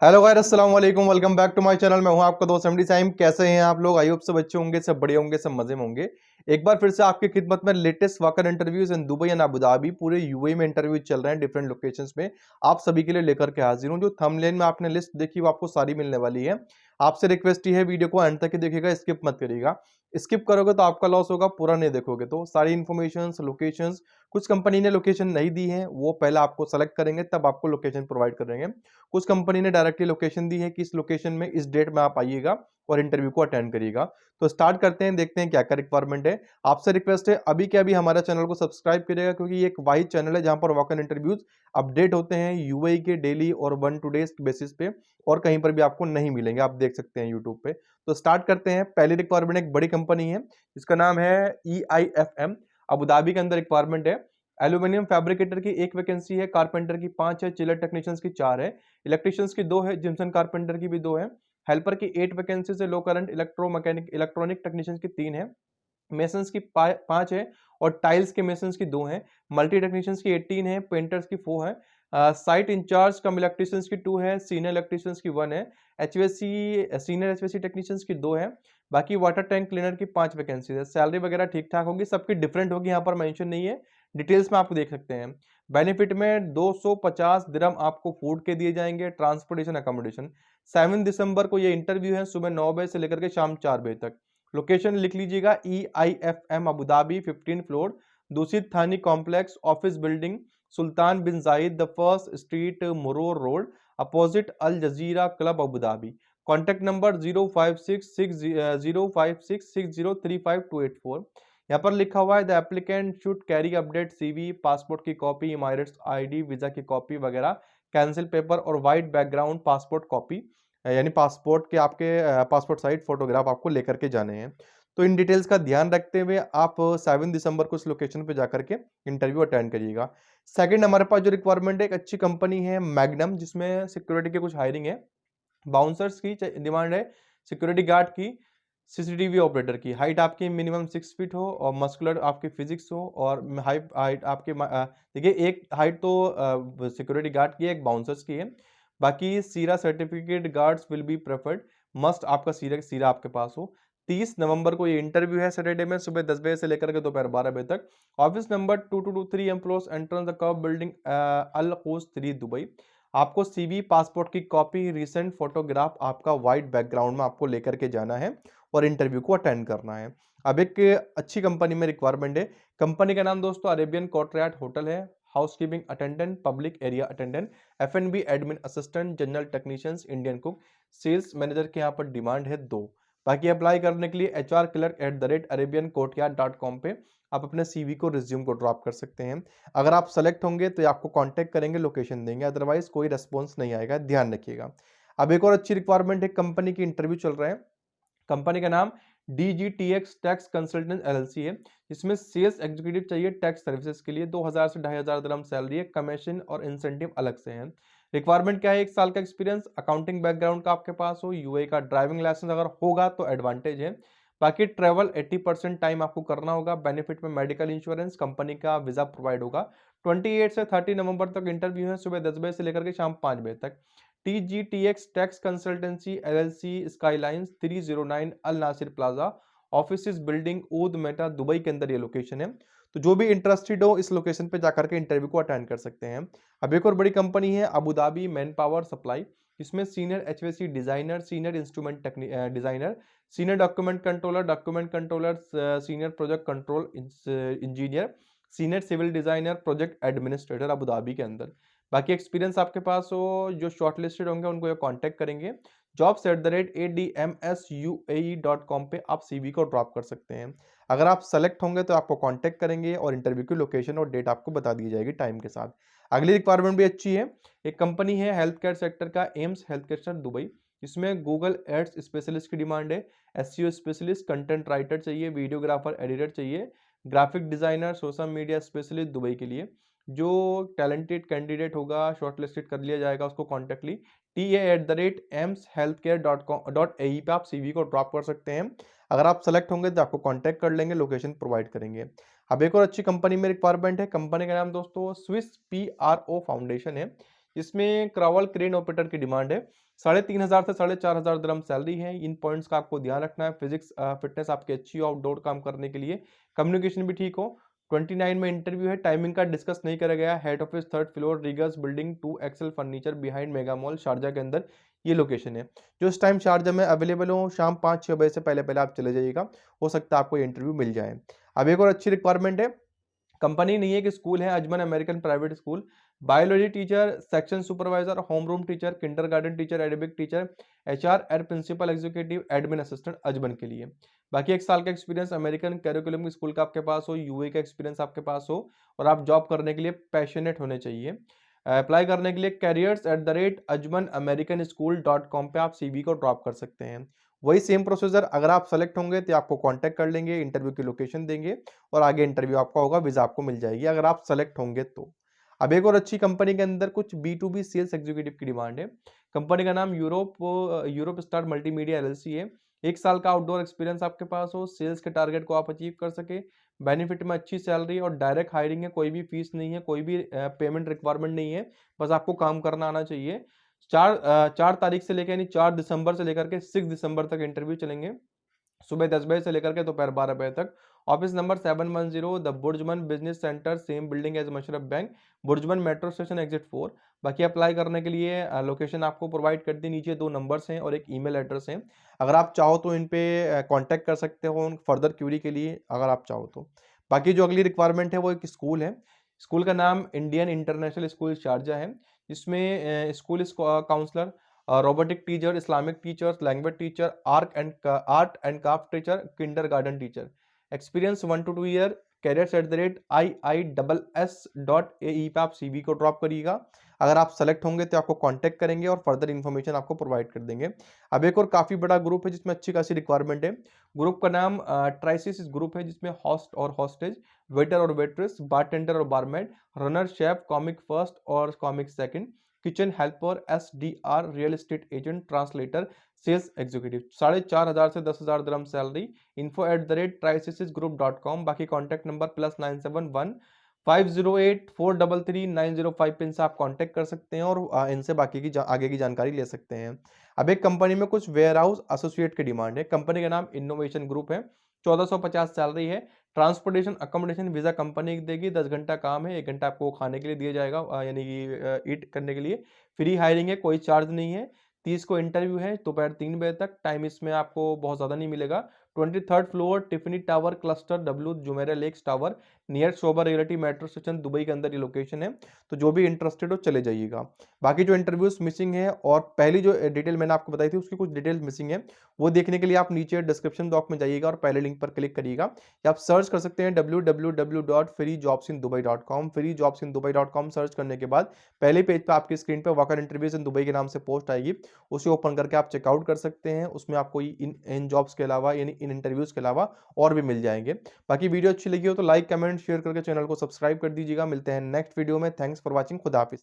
Hello guys, अस्सलाम वालेकुम। Welcome back to my channel. मैं हूं आपका दोस्त एमडी साइम। कैसे हैं आप लोग? आई होप सब अच्छे होंगे, सब बढ़िया होंगे, सब मजे में होंगे। एक बार फिर से आपकी खिदमत में लेटेस्ट वाकई interviews in Dubai and Abu Dhabi, पूरे यूएई में इंटरव्यू चल रहे हैं डिफरेंट लोकेशंस में। आप सभी के लिए लेकर के हाजिर हूं। जो थंबनेल में आपने लिस्ट देखी वो आपको सारी मिलने वाली है। आपसे रिक्वेस्ट ही है, वीडियो को एंड तक ही देखिएगा, स्किप मत करिएगा। स्किप करोगे तो आपका लॉस होगा, पूरा नहीं देखोगे तो। सारी इन्फॉर्मेशन, लोकेशंस, कुछ कंपनी ने लोकेशन नहीं दी है, वो पहले आपको सेलेक्ट करेंगे तब आपको लोकेशन प्रोवाइड करेंगे। कुछ कंपनी ने डायरेक्टली लोकेशन दी है कि इस लोकेशन में इस डेट में आप आइएगा और इंटरव्यू को अटेंड करिएगा। तो स्टार्ट करते हैं, देखते हैं क्या क्या रिक्वायरमेंट है। आपसे रिक्वेस्ट है अभी के अभी हमारा चैनल को सब्सक्राइब करिएगा, क्योंकि ये एक वाइड चैनल है जहां पर वॉक इन इंटरव्यूज अपडेट होते हैं यूएई के डेली और 1 to 2 डेज बेसिस पे, और कहीं पर भी आपको नहीं मिलेंगे, आप देख सकते हैं यूट्यूब पे। तो स्टार्ट करते हैं। पहली रिक्वायरमेंट एक बड़ी कंपनी है जिसका नाम है EIFM, अबू धाबी के अंदर रिक्वायरमेंट है। एल्यूमिनियम फैब्रिकेटर की एक वैकेंसी है, कारपेंटर की 5 है, चिलर टेक्नीशियंस की 4 है, इलेक्ट्रिशियंस की 2 है, जिम्सन कारपेंटर की भी 2 है, हेल्पर की 8 वैकेंसीज है, लो करंट इलेक्ट्रोमैकेनिक इलेक्ट्रॉनिक टेक्नीशियंस की 3 है, मेसन्स की 5 है, और टाइल्स के मेसन्स की 2 है, मल्टी टेक्नीशियंस की 18 है, पेंटर्स की 4 है, साइट इंचार्ज कम इलेक्ट्रिशियंस की 2 है, सीनियर इलेक्ट्रिशियंस की 1 है, एचवीएसी सीनियर एचवीएसी टेक्नीशियंस की 2 है। बाकी वाटर टैंक क्लीनर की 5 वैकेंसी है। सैलरी वगैरह ठीक ठाक होगी, सबकी डिफरेंट होगी, यहाँ पर मेंशन नहीं है, डिटेल्स में आप देख सकते हैं। बेनिफिट में 250 दिरहम आपको फूड के दिए जाएंगे, ट्रांसपोर्टेशन अकोमोडेशन। 7 दिसंबर को ये इंटरव्यू है, सुबह 9 बजे से लेकर के शाम 4 बजे तक। लोकेशन लिख लीजिएगा, EIFM Abu Dhabi 15 floor, Dusit Thani complex, office building, Sultan bin Zayed the first street, Muroor road, opposite Al Jazira club Abu Dhabi. Contact number 0566 यहाँ पर लिखा हुआ है the applicant should carry update CV, passport की copy, Emirates ID, visa की copy वगैरह, cancel paper और white background passport copy, यानी पासपोर्ट के आपके पासपोर्ट साइज फोटोग्राफ आपको लेकर के जाने हैं। तो इन डिटेल्स का ध्यान रखते हुए आप 7 दिसंबर को इस लोकेशन पे जाकर के इंटरव्यू अटेंड करिएगा। सेकंड, हमारे पास जो रिक्वायरमेंट है, एक अच्छी कंपनी है मैग्नम, जिसमें सिक्योरिटी के कुछ हायरिंग है। बाउंसर्स की डिमांड है, सिक्योरिटी गार्ड की, सीसीटीवी ऑपरेटर की। हाइट आपकी मिनिमम 6 फीट हो और मस्कुलर आपकी फिजिक्स हो, और हाइट हाइट आपके देखिए, एक हाइट तो सिक्योरिटी गार्ड की है, एक बाउंसर्स की है। बाकी सीरा certificate guards will be preferred, must आपका सीरा सीरा आपके पास हो। 30 नवंबर को ये इंटरव्यू है, सैटरडे में, सुबह 10 बजे से लेकर के दोपहर 12 बजे तक। Office number 2223 employees entrance the curve building, Al Quoz 3 Dubai. आपको CV, पासपोर्ट की कॉपी, रिसेंट फोटोग्राफ आपका वाइट बैकग्राउंड में आपको लेकर के जाना है और इंटरव्यू को अटेंड करना है। अब एक अच्छी कंपनी में रिक्वायरमेंट है। कंपनी का नाम दोस्तों अरेबियन कोर्टयार्ड होटल है। Housekeeping attendant, public area attendant, F&B admin assistant, general technicians, Indian cook, sales manager के यहाँ पर डिमांड है 2। बाकी अप्लाई करने के लिए HR@arabiancourtyard.com पे आप अपने CV को, रिज्यूम को ड्रॉप कर सकते हैं। अगर आप सेलेक्ट होंगे तो आपको कांटेक्ट करेंगे, लोकेशन देंगे, अदरवाइज कोई रेस्पॉन्स नहीं आएगा, ध्यान रखिएगा। अब एक और अच्छी रिक्वायरमेंट है, कंपनी की इंटरव्यू चल रहा है। कंपनी का नाम DGTX टैक्स कंसल्टेंट LLC है। इसमें सेल्स एग्जीक्यूटिव चाहिए टैक्स सर्विसेज के लिए। 2000 से 2500 दिरहम सैलरी है, कमीशन और इंसेंटिव अलग से है। रिक्वायरमेंट क्या है? 1 साल का एक्सपीरियंस, अकाउंटिंग बैकग्राउंड का आपके पास हो, यूए का ड्राइविंग लाइसेंस अगर होगा तो एडवांटेज है। बाकी ट्रेवल 80% टाइम आपको करना होगा। बेनिफिट में मेडिकल इंश्योरेंस, कंपनी का वीजा प्रोवाइड होगा। 28 से 30 नवंबर तक इंटरव्यू है, सुबह 10 बजे से लेकर के शाम 5 बजे तक। TGTX tax consultancy LLC, skylines 309 Al Nasir plaza, office building Oud Metha Dubai के अंदर ये लोकेशन है। तो जो भी इंटरेस्टेड हो इस लोकेशन पे जाकर के इंटरव्यू को अटेंड कर सकते हैं। अब एक और बड़ी कंपनी है Abu Dhabi manpower supply. इसमें senior HVAC designer, senior instrument designer, senior document controller, senior project control engineer, senior civil designer, project administrator Abu Dhabi के अंदर। बाकी एक्सपीरियंस आपके पास हो, जो शॉर्टलिस्टेड होंगे उनको ये कांटेक्ट करेंगे। jobs@admsuae.com पे आप CV को ड्रॉप कर सकते हैं। अगर आप सेलेक्ट होंगे तो आपको कांटेक्ट करेंगे और इंटरव्यू की लोकेशन और डेट आपको बता दी जाएगी टाइम के साथ। अगली रिक्वायरमेंट भी अच्छी है। एक कंपनी है हेल्थ केयर सेक्टर का, एम्स हेल्थ केयर दुबई। इसमें गूगल एड्स स्पेशलिस्ट की डिमांड है, SEO स्पेशलिस्ट, कंटेंट राइटर चाहिए, वीडियोग्राफर एडिटर चाहिए, graphic designer, social media specialist Dubai के लिए। जो टैलेंटेड कैंडिडेट होगा शॉर्टलिस्टेड कर लिया जाएगा, उसको कॉन्टेक्ट ली ta@emshealthcare.com.ae पे आप CV को ड्रॉप कर सकते हैं। अगर आप सेलेक्ट होंगे तो आपको कांटेक्ट कर लेंगे, लोकेशन प्रोवाइड करेंगे। अब एक और अच्छी कंपनी में रिक्वायरमेंट है। कंपनी का नाम दोस्तों स्विस PRO फाउंडेशन है। इसमें क्रावल क्रेन ऑपरेटर की डिमांड है। 3,500 से 4,500 दिरहम सैलरी है। इन पॉइंट्स का आपको ध्यान रखना है। फिजिक्स फिटनेस आपकी अच्छी हो आउटडोर काम करने के लिए, कम्युनिकेशन भी ठीक हो। 29 में इंटरव्यू है। टाइमिंग का डिस्कस नहीं करा गया। Head office 3rd floor, riggers building 2 Excel Furniture behind Mega Mall Sharjah के अंदर ये लोकेशन है। जो इस टाइम शारजा में अवेलेबल हो, शाम 5-6 बजे से पहले पहले आप चले जाइएगा, हो सकता है आपको ये इंटरव्यू मिल जाए। अब एक और अच्छी रिक्वायरमेंट है, कंपनी नहीं है कि स्कूल है, Ajman American private school. Biology teacher, section supervisor, home room teacher, kindergarten teacher, Arabic teacher, HR and principal executive, admin assistant Ajman के लिए। बाकी 1 साल का एक्सपीरियंस अमेरिकन कैरिकुलम की स्कूल का आपके पास हो, यूए का एक्सपीरियंस आपके पास हो और आप जॉब करने के लिए पैशनेट होने चाहिए। अप्लाई करने के लिए careers@ajmanamericanschool.com पे आप सीवी को ड्रॉप कर सकते हैं। वही सेम प्रोसीजर, अगर आप सेलेक्ट होंगे तो आपको कांटेक्ट कर लेंगे, इंटरव्यू की लोकेशन देंगे और आगे इंटरव्यू आपका होगा, वीजा आपको मिल जाएगी अगर आप सेलेक्ट होंगे तो। अब एक और अच्छी कंपनी के अंदर कुछ B2B सेल्स एग्जीक्यूटिव की डिमांड है। कंपनी का नाम यूरोप स्टार मल्टीमीडिया एलएलसी है। 1 साल का आउटडोर एक्सपीरियंस आपके पास हो, सेल्स के टारगेट को आप अचीव कर सके, बेनिफिट में अच्छी सैलरी और डायरेक्ट हायरिंग है, कोई भी फीस नहीं है, कोई भी पेमेंट रिक्वायरमेंट नहीं है, बस आपको काम करना आना चाहिए। 4 तारीख से लेकर यानी 4 दिसंबर से लेकर के 6 दिसंबर तक इंटरव्यू चलेंगे, सुबह 10 बजे से लेकर के दोपहर 12 बजे तक। Office number 710 the BurJuman business centre, same building as Mashreq bank, BurJuman metro station exit 4। बाकी अप्लाई करने के लिए लोकेशन आपको प्रोवाइड कर दी, नीचे 2 नंबर्स हैं और एक ईमेल एड्रेस है। अगर आप चाहो तो इन पे कांटेक्ट कर सकते हो फर्दर क्यूरी के लिए, अगर आप चाहो तो। बाकी जो अगली रिक्वायरमेंट है वो एक स्कूल है। स्कूल का नाम इंडियन इंटरनेशनल स्कूल शारजा है। इसमें school counsellor, robotic teacher, Islamic teachers, language teacher, art and craft teacher, kindergarten teacher. Experience 1 to 2 year. careers@iiss.ae पे आप सीवी को ड्रॉप करिएगा। अगर आप सेलेक्ट होंगे तो आपको कांटेक्ट करेंगे और फर्दर इन्फॉर्मेशन आपको प्रोवाइड कर देंगे। अब एक और काफी बड़ा ग्रुप है जिसमें अच्छी खासी रिक्वायरमेंट है। ग्रुप का नाम ट्राइसिस ग्रुप है, जिसमें हॉस्ट और हॉस्टेज, वेटर और वेट्रेस, बारटेंडर और barmaid, runner, chef, comic first और comic second, kitchen helper, SDR, real estate agent, translator, sales executive. 4,500 से 10,000 दिरहम सैलरी। info@trisisgroup.com। बाकी कॉन्टैक्ट नंबर +971 508 433 905 पे इनसे आप कांटेक्ट कर सकते हैं और इनसे बाकी की आगे की जानकारी ले सकते हैं। अब एक कंपनी में कुछ वेयर हाउस एसोसिएट की डिमांड है। कंपनी का नाम इनोवेशन ग्रुप है। 1450 सैलरी है। ट्रांसपोर्टेशन अकोमोडेशन वीजा कंपनी देगी। 10 घंटा काम है, 1 घंटा आपको खाने के लिए दिया जाएगा, यानी कि ईट करने के लिए। फ्री हायरिंग है, कोई चार्ज नहीं है। 30 को इंटरव्यू है, दोपहर 3 बजे तक। टाइम इसमें आपको बहुत ज़्यादा नहीं मिलेगा। 23rd floor, Tiffany tower cluster W, Jumeirah Lakes tower, near Sobha realty metro station, Dubai के अंदर ये लोकेशन है। तो जो भी इंटरेस्टेड हो चले जाइएगा। बाकी जो इंटरव्यूज मिसिंग है और पहली जो डिटेल मैंने आपको बताई थी उसकी कुछ डिटेल्स मिसिंग है, वो देखने के लिए आप नीचे डिस्क्रिप्शन बॉक्स में जाइएगा और पहले लिंक पर क्लिक करिएगा, या आप सर्च कर सकते हैं www.freejobsindubai.com। freejobsindubai.com सर्च करने के बाद पहले पेज पे आपकी स्क्रीन पे वॉकर इंटरव्यूज इन दुबई के नाम से पोस्ट आएगी, उसे ओपन करके आप चेकआउट कर सकते हैं। उसमें आपको इन जॉब्स के अलावा यानी इन इंटरव्यूज के अलावा और भी मिल जाएंगे। बाकी वीडियो अच्छी लगी हो तो लाइक, कमेंट, शेयर करके चैनल को सब्सक्राइब कर दीजिएगा। मिलते हैं नेक्स्ट वीडियो में। Thanks for watching. खुदा हाफिज।